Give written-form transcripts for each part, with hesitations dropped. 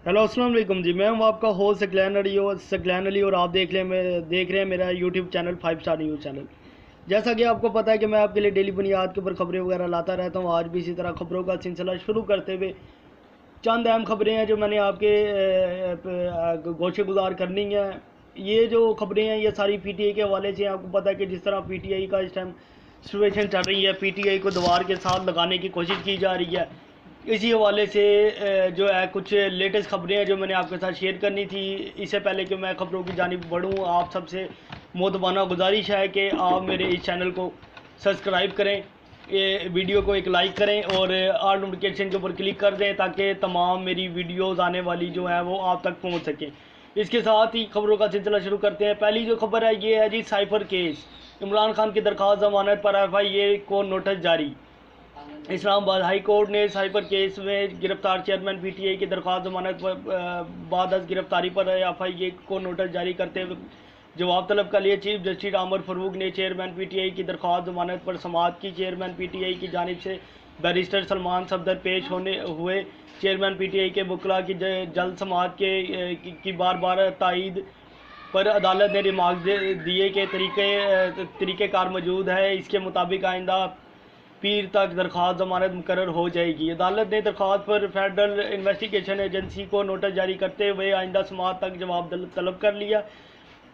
Hello अस्सलाम वालेकुम जी। मैं हूं आपका होस्ट सकलैन अली और आप देख रहे हैं मेरा YouTube channel 5 star news channel. जैसा कि आपको पता है कि मैं आपके लिए डेली बुनियाद के ऊपर खबरें वगैरह लाता रहता हूं। आज भी इसी तरह खबरों का सिलसिला शुरू करते हुए चंद अहम खबरें हैं जो मैंने आपके गोशे गुजार करनी है। ये जो खबरें हैं ये सारी पीटीआई के हवाले से हैं। आपको पता है कि जिस तरह पीटीआई का इस टाइम सिचुएशन चल रही है, पीटीआई को दीवार के साथ लगाने की कोशिश की जा रही है। इसी हवाले से जो है कुछ लेटेस्ट खबरें हैं जो मैंने आपके साथ शेयर करनी थी। इससे पहले कि मैं खबरों की जानिब बढ़ूँ, आप सबसे मोतबाना गुजारिश है कि आप मेरे इस चैनल को सब्सक्राइब करें, ये वीडियो को एक लाइक करें और ऑल नोटिफिकेशन के ऊपर क्लिक कर दें ताकि तमाम मेरी वीडियोज़ आने वाली जो है वो आप तक पहुँच सकें। इसके साथ ही खबरों का सिलसिला शुरू करते हैं। पहली जो खबर है ये है जी साइफर केस। इमरान खान की दरख्वास्त जमानत पर एफआईए को नोटिस जारी। इस्लामाबाद हाई कोर्ट ने साइबर केस में गिरफ्तार चेयरमैन पीटीआई की दरख्वास्त जमानत पर बाद गिरफ्तारी पर एफआईए को नोटिस जारी करते हुए जवाब तलब कर लिए। चीफ जस्टिस आमर फरूक ने चेयरमैन पीटीआई की दरख्वास्त जमानत पर समाअत की। चेयरमैन पीटीआई की जानिब से बैरिस्टर सलमान सफदर पेश होने हुए चेयरमैन पीटीआई के वकला की जल्द समाअत की बार बार तायद पर अदालत ने रिमार्क दिए कि तरीक़ेकार मौजूद है। इसके मुताबिक आइंदा पीर तक दरख्वास्त जमानत मुकर्रर हो जाएगी। अदालत ने दरख्वास्त पर फेडरल इन्वेस्टिगेशन एजेंसी को नोटिस जारी करते हुए आइंदा समाअत तक जवाब तलब कर लिया।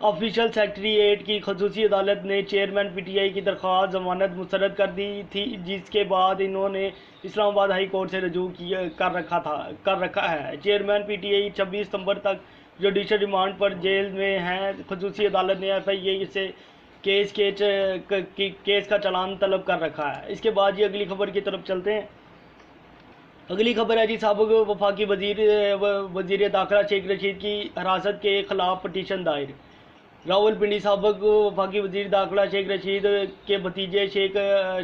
ऑफिशियल सेक्रेटरीट की खसूसी अदालत ने चेयरमैन पीटीआई की दरख्वास्त जमानत मुस्तरद कर दी थी, जिसके बाद इन्होंने इस्लामाबाद हाई कोर्ट से रजू कर रखा है। चेयरमैन पीटीआई 26 सितंबर तक जुडिशल रिमांड पर जेल में हैं। खसूसी अदालत ने एफआईए से केस का चालान तलब कर रखा है। इसके बाद ये अगली खबर की तरफ चलते हैं। अगली खबर है जी साबिक वफाकी वजीर दाखिला शेख रशीद की हिरासत के खिलाफ पटिशन दायर। रावलपिंडी साबिक वफाकी वजीर दाखिला शेख रशीद के भतीजे शेख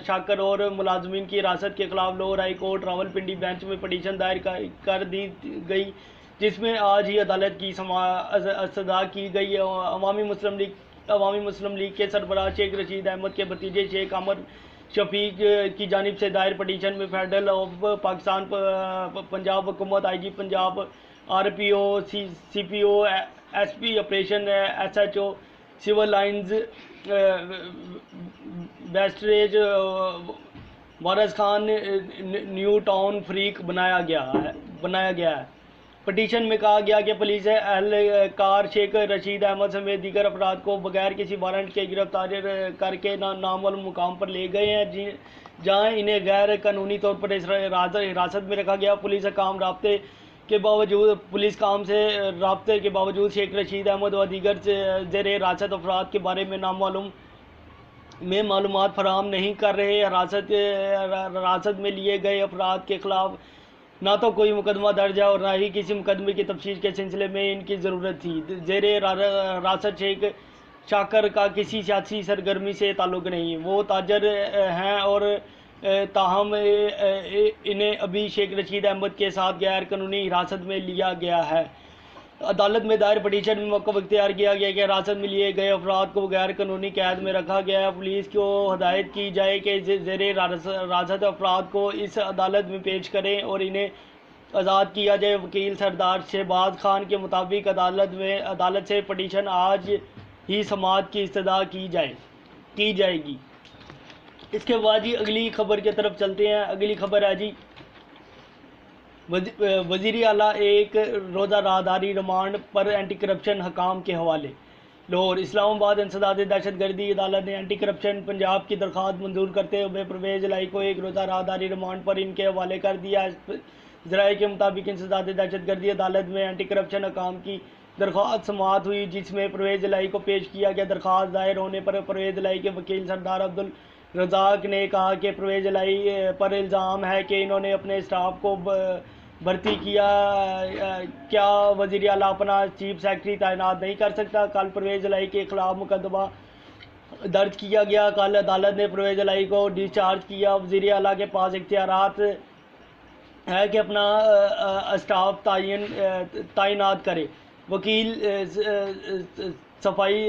शाकर और मुलाजमीन की हिरासत के खिलाफ Lahore high court Rawalpindi bench में पटिशन दायर कर दी गई, जिसमें आज ही अदालत की सदा की गई। अवामी मुस्लिम लीग के सरबराह शेख रशीद अहमद के भतीजे शेख अमर शफीक की जानिब से दायर पटिशन में फेडरल ऑफ पाकिस्तान पंजाब हुकूमत, IG Punjab, RPO, CPO, SP operation, SHO, civil lines, वेस्टरेज, वारस खान, न्यू टाउन फरीक बनाया गया है। पटिशन में कहा गया कि पुलिस एहलकार शेख रशीद अहमद समेत दीगर अफराद को बगैर किसी वारंट के गिरफ्तार करके नामालूम मुकाम पर ले गए हैं, जहां इन्हें गैर कानूनी तौर पर हिरासत में रखा गया। पुलिस काम से राब्ते के बावजूद शेख रशीद अहमद व दीगर ज़ेर हिरासत अफराद के बारे में मालूमात फराहम नहीं कर रहे। हिरासत में लिए गए अफराद के खिलाफ ना तो कोई मुकदमा दर्ज है और ना ही किसी मुकदमे की तफ्तीश के सिलसिले में इनकी ज़रूरत थी। ज़ेर हिरासत शेख शाकर का किसी सियासी सरगर्मी से ताल्लुक़ नहीं, वो ताजर हैं और ताहम इन्हें अभी शेख रशीद अहमद के साथ गैर कानूनी हिरासत में लिया गया है। अदालत में दायर पटिशन में मौक़िफ़ इख्तियार किया गया कि हिरासत में लिए गए अफराद को गैर कानूनी कैद में रखा गया है। पुलिस को हदायत की जाए कि ज़ेर हिरासत अफराद को इस अदालत में पेश करें और इन्हें आज़ाद किया जाए। वकील सरदार शहबाज खान के मुताबिक अदालत से पटिशन आज ही समाअत की इस्तदा की जाएगी। इसके बाद ही अगली खबर की तरफ चलते हैं। अगली खबर है जी वज़ीर आला एक रोज़ा राहदारी रिमांड पर एंटी करप्शन हकाम के हवाले। लाहौर इस्लामाबाद इंसदाद दहशतगर्दी अदालत ने एंटी करप्शन पंजाब की दरख्वास्त मंजूर करते हुए परवेज़ इलाही को एक रोज़ा राहदारी रिमांड पर इनके हवाले कर दिया। ज़राए के मुताबिक इंसदाद दहशतगर्दी अदालत में एंटी करप्शन हकाम की दरख्वास्त समाअत हुई, जिसमें परवेज़ इलाही को पेश किया गया। दरख्वास्त दायर होने पर परवेज़ इलाही के वकील सरदार अब्दुल रज़ाक ने कहा कि परवेज़ इलाही पर इल्ज़ाम है कि इन्होंने अपने स्टाफ को भर्ती किया। क्या वज़ीर आला अपना चीफ सेक्रेटरी तैनात नहीं कर सकता? कल परवेज़ इलाही के खिलाफ मुकदमा दर्ज किया गया। कल अदालत ने परवेज़ इलाही को डिस्चार्ज किया। वज़ीर आला के पास इख्तियारात है कि अपना स्टाफ तैनात करे। वकील सफाई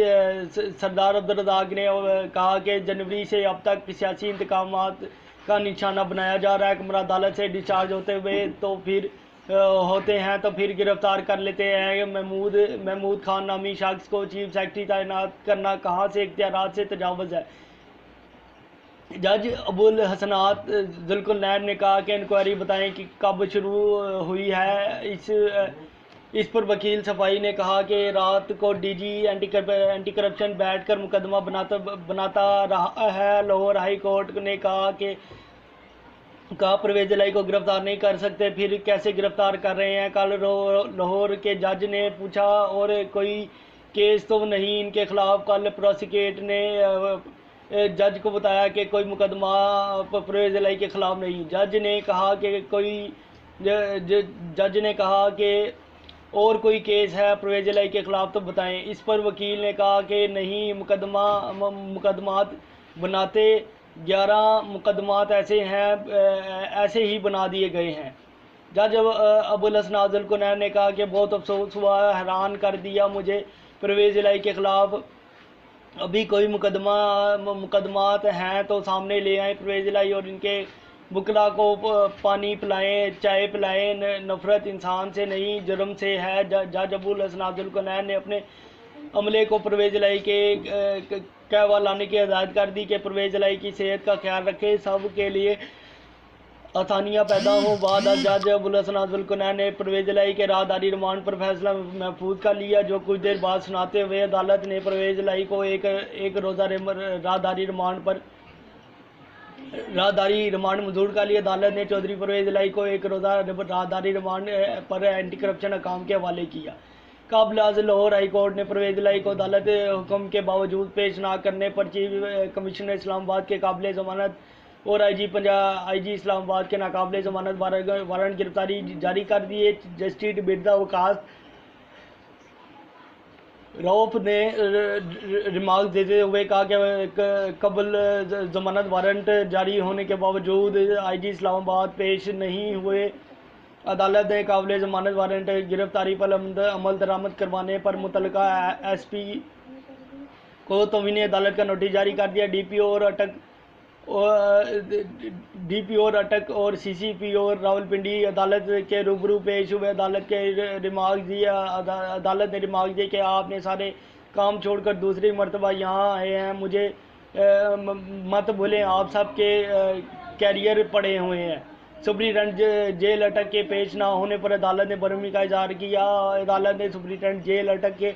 सरदार अब्दुल रज़ाक ने कहा कि जनवरी से अब तक सियासी इंतकामात का निशाना बनाया जा रहा है। कमरा अदालत से डिस्चार्ज होते हुए तो फिर होते हैं तो फिर गिरफ्तार कर लेते हैं। महमूद खान नामी शख्स को चीफ सेक्रेटरी तैनात करना कहाँ से इख्तियारात से तजावुज़ है। जज अबुल हसनात जुल्कुरनैन ने कहा कि इंक्वायरी बताएं कि कब शुरू हुई है। इस पर वकील सफाई ने कहा कि रात को डीजी एंटी करप्शन बैठकर मुकदमा बनाता रहा है। लाहौर हाई कोर्ट ने कहा परवेज इलाही को गिरफ्तार नहीं कर सकते, फिर कैसे गिरफ्तार कर रहे हैं। कल लाहौर के जज ने पूछा और कोई केस तो नहीं इनके खिलाफ। कल प्रोसिक्यूट ने जज को बताया कि कोई मुकदमा परवेज इलाही के खिलाफ नहीं। जज ने कहा कि और कोई केस है परवेज इलाही के खिलाफ तो बताएं। इस पर वकील ने कहा कि नहीं, मुकदमात बनाते 11 मुकदमात ऐसे ही बना दिए गए हैं। जज अबुल हसनात जुल्कुरनैन ने कहा कि बहुत अफसोस हुआ, हैरान कर दिया मुझे। परवेज इलाही के खिलाफ अभी कोई मुकदमात हैं तो सामने ले आएँ। परवेज इलाही और इनके बुकला को पानी पिलाएं, चाय पिलाएं। नफरत इंसान से नहीं जुर्म से है। जज अबुल हसनात जुल्कुरनैन ने अपने अमले को परवेज इलाही के कहवा लाने की हिदायत कर दी कि परवेज इलाही की सेहत का ख्याल रखें, सब के लिए आसानियाँ पैदा हो। बाद जज अबुल हसनात जुल्कुरनैन ने परवेज इलाही के राहदारी रिमांड पर फैसला महफूज कर लिया, जो कुछ देर बाद सुनाते हुए अदालत ने परवेज इलाही को एक रोज़ा राहदारी रिमांड मंजूर कर लिया। अदालत ने चौधरी परवेज इलाही को एक रोज़ा राहदारी रिमांड पर एंटी करप्शन अकाम के हवाले किया। काबिल आज़ लाहौर हाई कोर्ट ने परवेज इलाही को अदालत हुक्म के बावजूद पेश ना करने पर चीफ कमिश्नर इस्लामाबाद के काबिल ज़मानत और आईजी इस्लामाबाद के नाकाबिल ज़मानत वारंट गिरफ्तारी जारी कर दिए। जस्टिस बिरदा वकास रऊफ ने रिमार्क देते हुए कहा कि कबल ज़मानत वारंट जारी होने के बावजूद आईजी इस्लामाबाद पेश नहीं हुए। अदालत ने काबिल ज़मानत वारंट गिरफ्तारी पर अमल दरामद करवाने पर मुतल्लिका एसपी को तवीन अदालत का नोटिस जारी कर दिया। डीपीओ अटक और सीसीपीओ रावलपिंडी अदालत के रूबरू पेश हुए। अदालत ने रिमार्क दिए कि आपने सारे काम छोड़कर दूसरी मरतबा यहाँ आए हैं, मुझे मत भूलें, आप सब के कैरियर पड़े हुए हैं। सुप्रीटेंडेंट जेल अटक के पेश ना होने पर अदालत ने बरहमी का इजहार किया। अदालत ने सुप्रीटेंडेंट जेल अटक के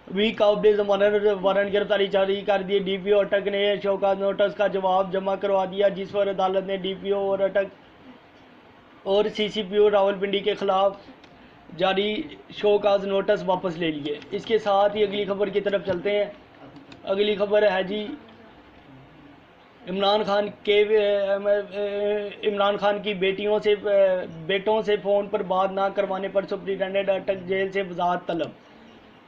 भी काबिल ज़मानत वारंट गिरफ्तारी जारी कर दी। डीपीओ अटक ने शोकाज नोटिस का जवाब जमा करवा दिया, जिस पर अदालत ने डीपीओ और अटक और सीसीपीओ रावलपिंडी के खिलाफ जारी शोकाज नोटिस वापस ले लिए। इसके साथ ही अगली खबर की तरफ चलते हैं। अगली खबर है जी इमरान खान की बेटों से फ़ोन पर बात ना करवाने पर सुप्रीटेंडेंट अटक जेल से वजाहत तलब।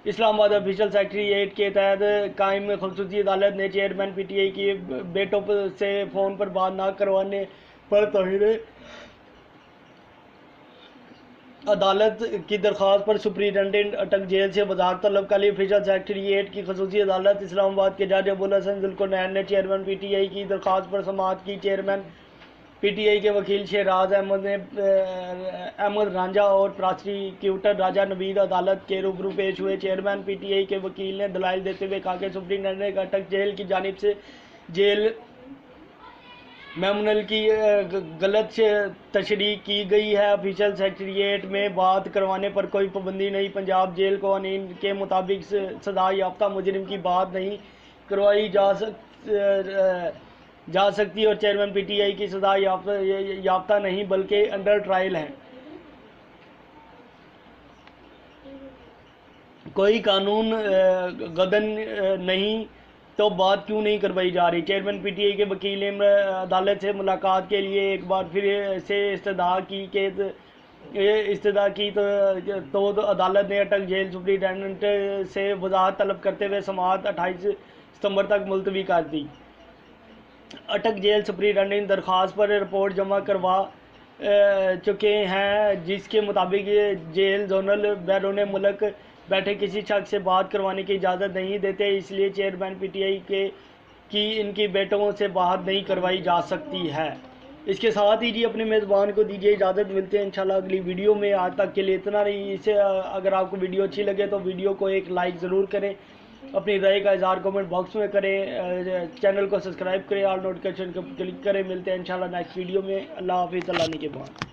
इस्लामाबाद ऑफिशियल सेक्रेटरीट के तहत कायम खसूसी अदालत ने चेयरमैन पीटीआई की बेटों से फ़ोन पर बात ना करवाने पर तौहीन अदालत की दरख्वास्त पर सुप्रीटेंडेंट अटक जेल से वजाहत तलब कर ली। ऑफिशियल सेक्रेटरीट की खसूसी अदालत इस्लामाबाद के जज अबुल हसन जुल्कुरनैन ने चेयरमैन पीटीआई की दरख्वास्त पर समाअत की। चेयरमैन पीटीआई के वकील शहराज अहमद रांझा और प्रोसिक्यूटर राजा नवीद अदालत के रूबरू पेश हुए। चेयरमैन पीटीआई के वकील ने दलाइल देते हुए कहा कि सुप्रीटेंडेंट अटक जेल की जानिब से जेल मैनुअल की गलत तशरीह की गई है। ऑफिशियल सेक्रेटरीट में बात करवाने पर कोई पाबंदी नहीं। पंजाब जेल कानून के मुताबिक सजा याफ्ता मुजरिम की बात नहीं करवाई जा सकती और चेयरमैन पीटीआई की सजा याफ्ता नहीं बल्कि अंडर ट्रायल हैं। कोई कानून गदन नहीं तो बात क्यों नहीं करवाई जा रही। चेयरमैन पीटीआई के वकील ने अदालत से मुलाकात के लिए एक बार फिर से इस्तदा की तो अदालत ने अटक जेल सुप्रीटेंडेंट से वजाहत तलब करते हुए समाअत 28 सितंबर तक मुलतवी कर दी। अटक जेल सुप्रीटेंडेंट दरख्वास्त पर रिपोर्ट जमा करवा चुके हैं, जिसके मुताबिक जेल जोनल बैरून मुल्क बैठे किसी शख्स से बात करवाने की इजाज़त नहीं देते, इसलिए चेयरमैन पीटीआई की इनकी बेटों से बात नहीं करवाई जा सकती है। इसके साथ ही जी अपने मेज़बान को दीजिए इजाज़त, मिलते हैं इंशाल्लाह अगली वीडियो में। आज तक के लिए इतना नहीं। इसे अगर आपको वीडियो अच्छी लगे तो वीडियो को एक लाइक ज़रूर करें, अपनी राय का इज़हार कमेंट बॉक्स में करें, चैनल को सब्सक्राइब करें, ऑल नोटिफिकेशन को क्लिक करें। मिलते हैं इंशाल्लाह नेक्स्ट वीडियो में। अल्लाह हाफिज़, अल्लाह ने के बाद।